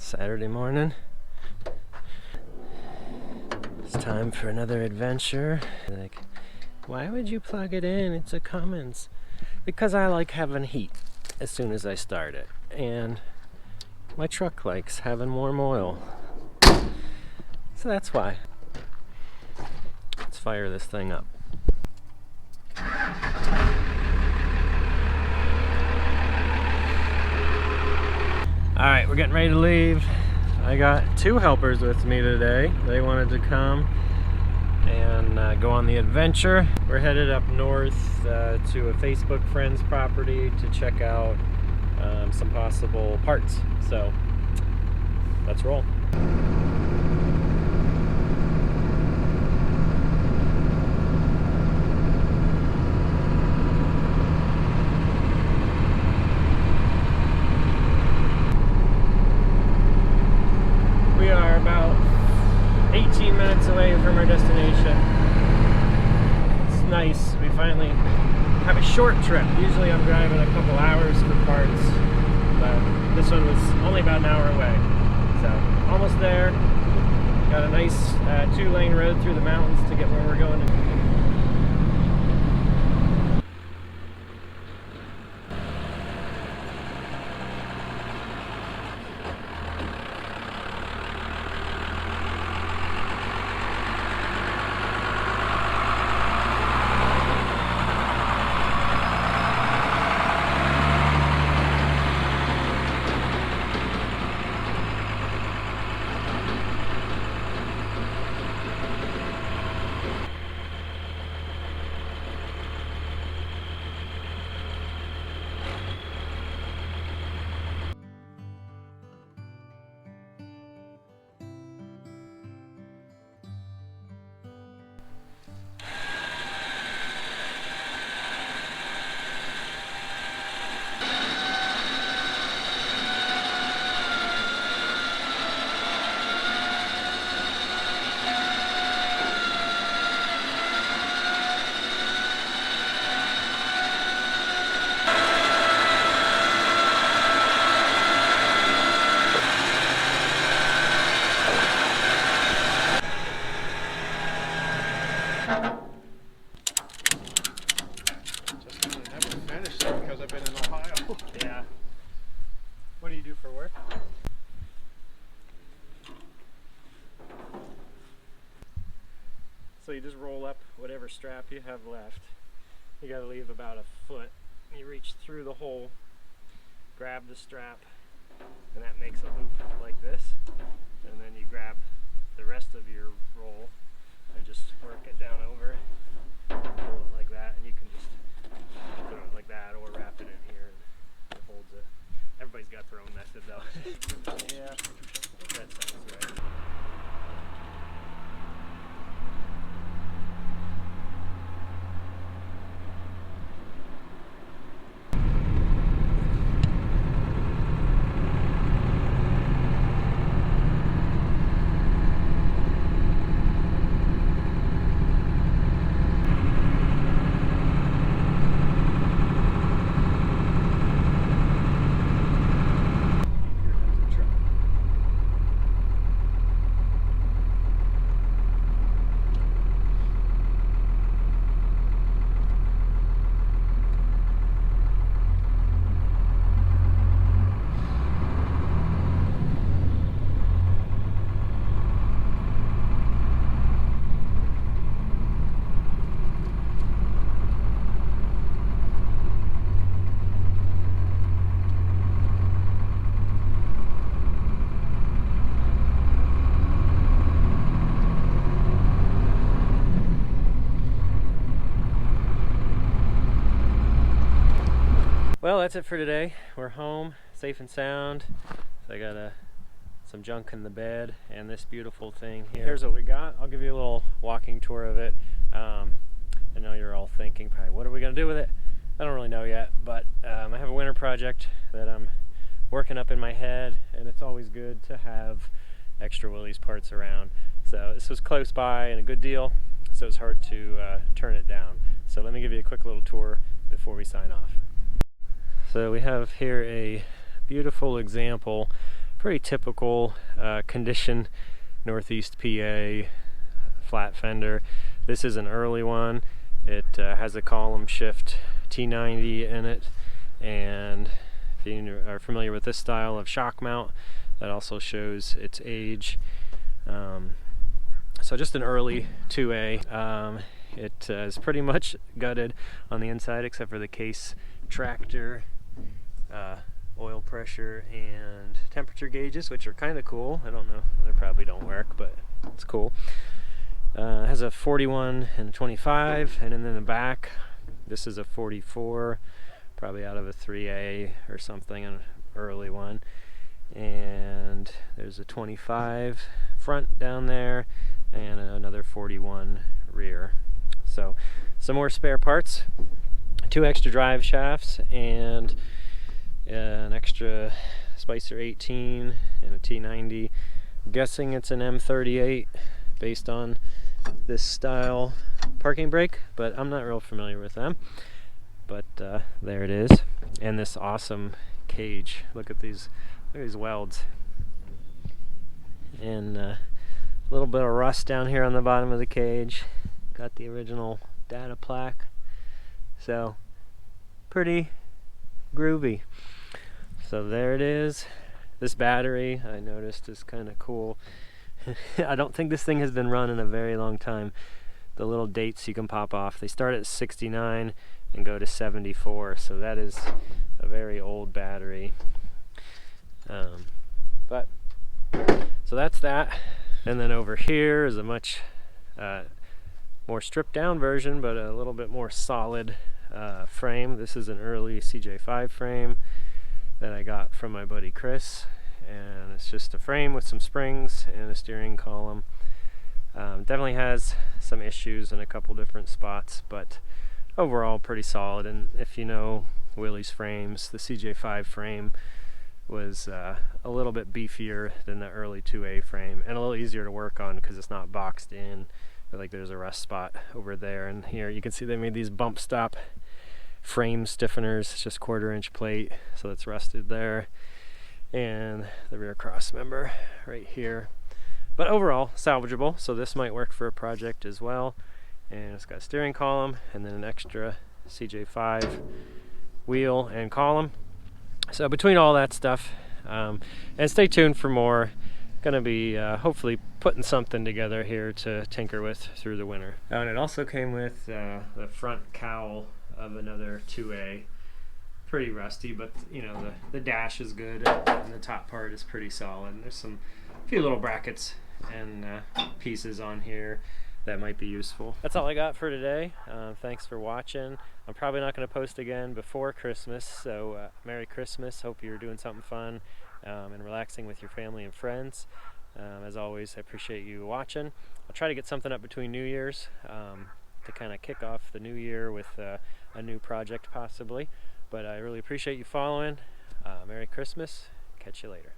Saturday morning. It's time for another adventure. Like, why would you plug it in? It's a Cummins. Because I like having heat as soon as I start it. And my truck likes having warm oil. So that's why. Let's fire this thing up. Alright, we're getting ready to leave. I got two helpers with me today. They wanted to come and go on the adventure. We're headed up north to a Facebook friend's property to check out some possible parts. So, let's roll. We are about 18 minutes away from our destination. It's nice. We finally have a short trip. Usually I'm driving a couple hours for parts, but this one was only about an hour away. So almost there. Got a nice 2-lane road through the mountains to get where we're going. Yeah. What do you do for work? So you just roll up whatever strap you have left. You gotta leave about a foot. You reach through the hole, grab the strap, and that makes a loop like this. And then you grab the rest of your roll and just work it down over, pull it like that, and you can just put it like that or wrap it in here and it holds it. Everybody's got their own method though. Yeah, that sounds right. Well, that's it for today. We're home, safe and sound. So I got some junk in the bed and this beautiful thing here. Here's what we got. I'll give you a little walking tour of it. I know you're all thinking probably, what are we gonna do with it? I don't really know yet, but I have a winter project that I'm working up in my head, and it's always good to have extra Willys parts around. So this was close by and a good deal, so it's hard to turn it down. So let me give you a quick little tour before we sign off. So we have here a beautiful example pretty typical condition, Northeast PA, flat fender. This is an early one. It has a column shift T90 in it, and if you are familiar with this style of shock mount, that also shows its age. So just an early 2A. It is pretty much gutted on the inside except for the case tractor, oil pressure, and temperature gauges, which are kind of cool. I don't know, they probably don't work, but it's cool. It has a 41 and a 25, and then in the back, this is a 44, probably out of a 3A or something, an early one. And there's a 25 front down there, and another 41 rear. So some more spare parts, 2 extra drive shafts, and an extra Spicer 18 and a T90. I'm guessing it's an M38 based on this style parking brake, but I'm not real familiar with them. But there it is, and this awesome cage. Look at these welds, and a little bit of rust down here on the bottom of the cage. Got the original data plaque, so pretty groovy. So there it is. This battery, I noticed, is kind of cool. I don't think this thing has been run in a very long time. The little dates you can pop off, they start at 69 and go to 74, so that is a very old battery. But so that's that. And then over here is a much more stripped down version, but a little bit more solid frame. This is an early CJ5 frame that I got from my buddy Chris, and it's just a frame with some springs and a steering column. Definitely has some issues in a couple different spots, but overall pretty solid. And if you know Willie's frames, the CJ5 frame was a little bit beefier than the early 2A frame, and a little easier to work on because it's not boxed in. Like there's a rust spot over there, and here you can see they made these bump stop frame stiffeners. It's just 1/4 inch plate, so it's rusted there, and the rear cross member right here. But overall salvageable, so this might work for a project as well. And it's got a steering column and then an extra CJ5 wheel and column. So between all that stuff, and stay tuned for more. Gonna be hopefully putting something together here to tinker with through the winter. And it also came with the front cowl of another 2A. Pretty rusty, but you know, the dash is good and the top part is pretty solid. And there's a few little brackets and pieces on here that might be useful. That's all I got for today. Thanks for watching. I'm probably not going to post again before Christmas, so Merry Christmas. Hope you're doing something fun and relaxing with your family and friends. As always, I appreciate you watching. I'll try to get something up between New Year's to kind of kick off the new year with a new project possibly. But I really appreciate you following. Merry Christmas. Catch you later.